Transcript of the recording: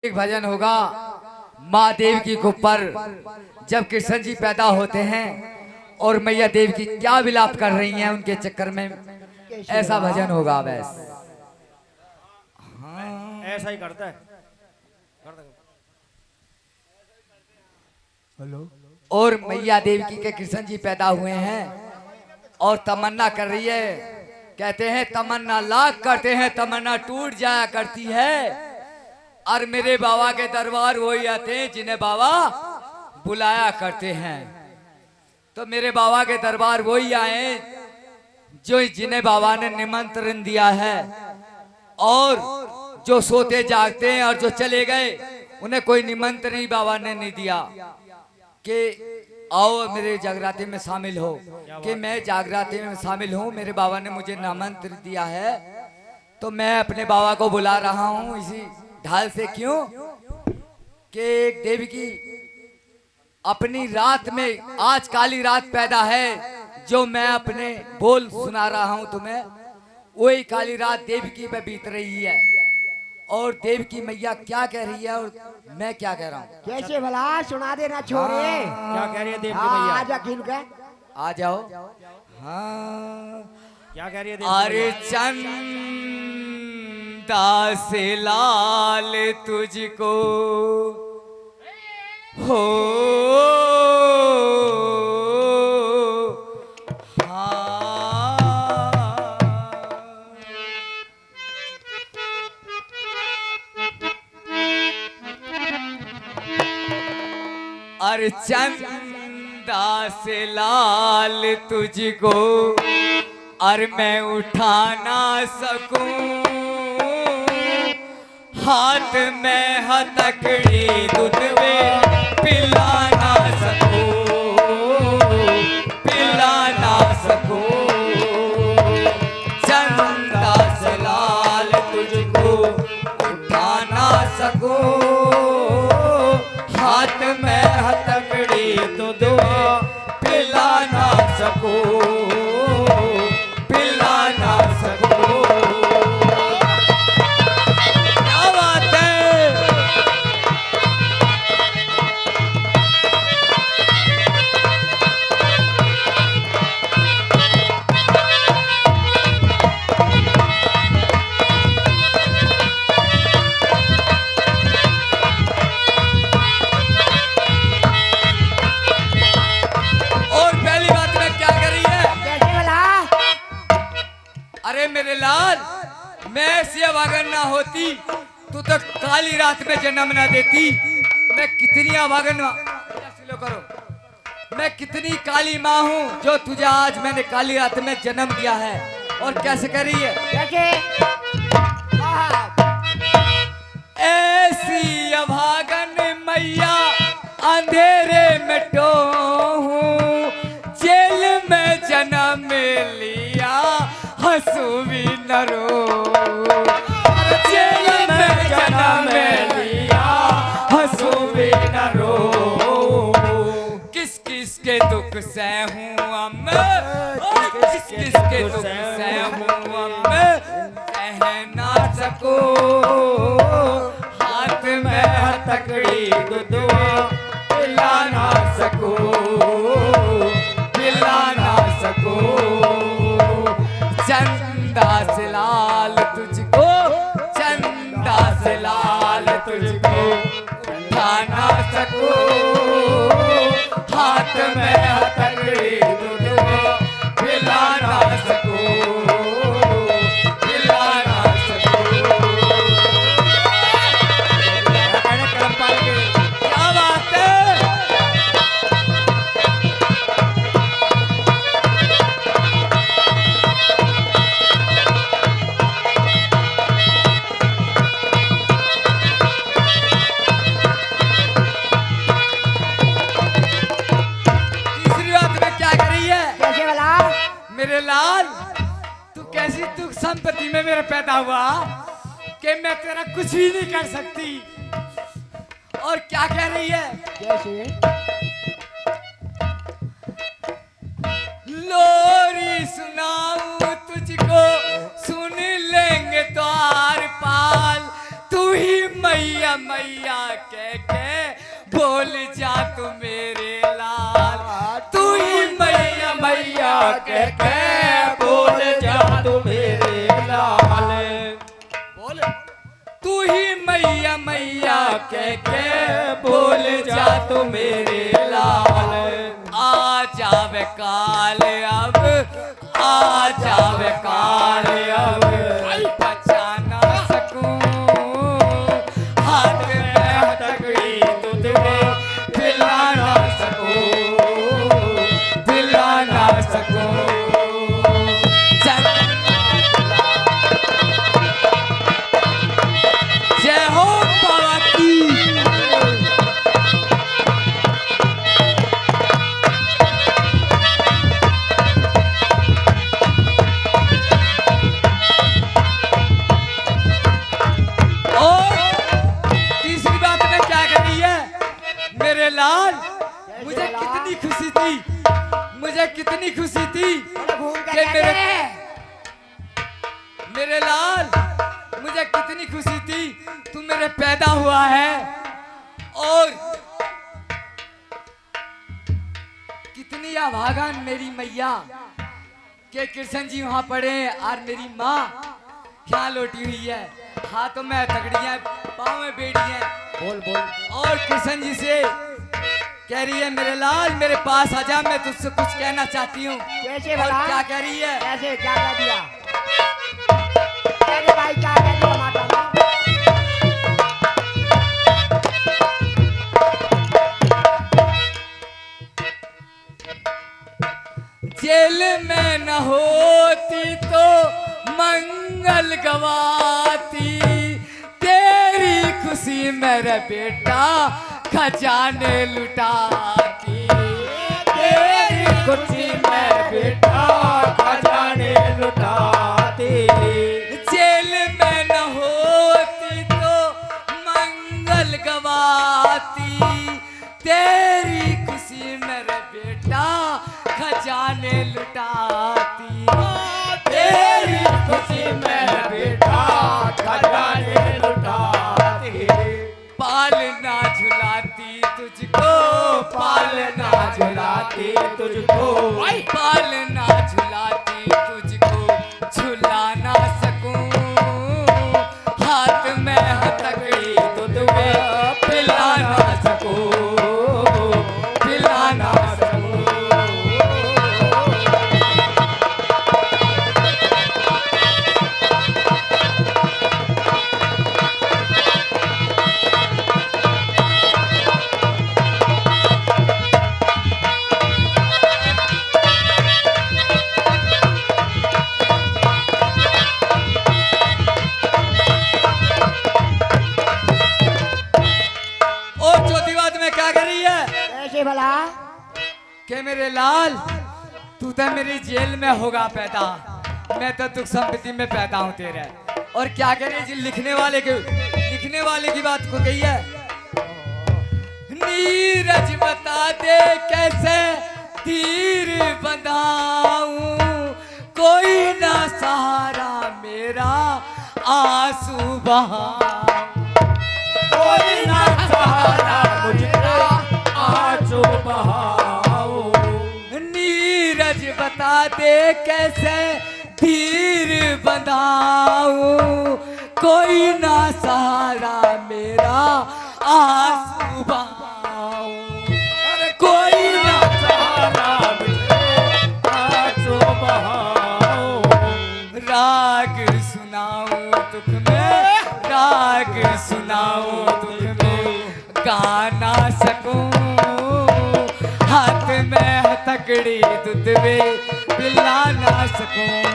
एक भजन होगा माँ देव की ऊपर जब कृष्ण जी पैदा होते हैं और मैया देव की क्या विलाप कर रही हैं उनके चक्कर में, ऐसा भजन होगा। बस हाँ ऐसा ही करता है। हेलो। और मैया देव की के कृष्ण जी पैदा हुए हैं और तमन्ना कर रही है। कहते हैं तमन्ना लाख करते हैं, तमन्ना टूट जाया करती है। और मेरे बाबा के दरबार वही आते हैं जिन्हें बाबा बुलाया करते हैं। तो मेरे बाबा के दरबार वही आए जो जिन्हें बाबा ने निमंत्रण दिया है, और जो सोते जागते हैं और जो चले गए उन्हें कोई निमंत्रण ही बाबा ने नहीं दिया कि आओ मेरे जागराते में शामिल हो, कि मैं जागराते में शामिल हूँ। मेरे बाबा ने मुझे निमंत्रण दिया है तो मैं अपने बाबा को बुला रहा हूँ इसी ढाल से। क्यों कि एक देवी की अपनी रात में, आज काली रात पैदा है जो मैं अपने बोल सुना रहा हूं तुम्हें, वही काली रात देवी की पे बीत रही है। और देव की मैया क्या कह रही है और मैं क्या कह रहा हूँ, कैसे भला सुना देना छोरे। क्या कह रही है देव की मैया? आजा खिल के आ जाओ। हाँ क्या कह रही है देव की अरे मैया? चंदा से लाल तुझको हो अरे चंदा से लाल तुझको और मैं उठा ना सकूं, हाथ में हथकड़ी दूध में पिला ना सकूं, पिला ना सकूं। चंदा से लाल तुझको उठा ना सकूं, हाथ में हथकड़ी दूध पिला ना सकूं, पिला ना सकूं। क्या बात है। और पहली बात में क्या कर रही है, कैसे भला अरे मेरे लाल, मैं ऐसी अभागन ना होती तू तो काली रात में जन्म ना देती। मैं कितनी अभागन करो, मैं कितनी काली माँ हूँ जो तुझे आज मैंने काली रात में जन्म दिया है। और कैसे कर रही है, कैसे ऐसी अभागन मैया अंधेरे में हूँ, जेल में जन्म लिया हंसू भी न रो, जेल में जन्म लिया हंसू भी न रो। किस किस के दुख से हूँ मैं, किस किस के दुख से हूँ मैं, कह ना सकूं, हाथ में हथकड़ी दूध पिला ना सकूं, पिला ना सकूं। चंदा से लाल तुझको, चंदा से लाल तुझको उठा ना सकूं, हाथ में हथकड़ी दूध पिला ना सकूं, पिला ना सकूं। क्या बात है। तीसरी बात में क्या कर रही है, कैसे भला मेरे लाल, तू कैसी तू संपत्ति में मेरा पैदा हुआ कि मैं तेरा कुछ भी नहीं कर सकती। और क्या कह रही है, कैसे लोरी सुनाऊं तुझको, सुन लेंगे तो आर पाल, तू ही मैया मैया मैया कह के बोल जा तू मेरे लाल, तू ही मैया मैया कह के बोल जा तू मेरे लाल, बोल तू ही मैया मैया कह के बोल जा तू मेरे लाल। आ जावे काल अब, आ जावे काल अब, बचा ना सकूं हाथ में हथकड़ी तुझे दिला ना सकूं, दिला ना सकूं। जय हो बाबा की। तीसरी बात में क्या कही है मेरे लाल, मुझे कितनी खुशी थी, मुझे कितनी खुशी थी घूम के कि क्या करे? मेरे लाल, मुझे कितनी खुशी थी तू मेरे पैदा हुआ है, और कितनी अभागन मेरी मैया के कृष्ण जी वहां पड़े और मेरी माँ यहाँ लौटी हुई है, हाथों में तगड़ियां पाँव में बेड़ियां, बोल बोल। और कृष्ण जी से कह रही है मेरे लाल मेरे पास आजा, मैं तुझसे कुछ कहना चाहती हूँ। कैसे और भला? क्या कह रही है? कैसे क्या कह दिया? कैसे भाई क्या कह दिया माता ने? जेल में न होती तो मंगल गवाती, तेरी खुशी मेरा बेटा खजाने लुटाती, तेरी खुशी में बेटा खजाने लुटाती, जेल में न होती तो मंगल गवाती, तेरी खुशी मेरा बेटा खजाने लुटाती, तेरी खुशी में बेटा खजाने लुटाती, पालना झुलाती तुझको, पालना झुलाती तुझको, पालना झुलाती तुझको, झुला ना सकूं हाथ में हथकड़ी तुझे पिला ना सकूं, पिला ना सकूं। और चौथी बात में क्या कर रही है कैसे भला? कि मेरे लाल तू तो मेरी जेल में होगा पैदा, मैं तो दुख संपत्ति में पैदा हूं तेरे। और क्या कह रही है लिखने वाले की बात को कही है, नीरज बता दे कैसे धीर बंधाऊं, कोई ना सहारा मेरा आंसू बहाऊं, कोई ना सहारा मुझे आंसू बहाओ, नीरज बता दे कैसे धीर बंधाऊं, कोई ना सहारा मेरा आंसू बहाऊं, अरे कोई ना सहारा मुझे आंसू बहाओ, राग सुनाऊं दुख में, राग सुनाऊं दुख में, गा ना सकूं हाथ में हथकड़ी तुझ में पिला ना सकूं।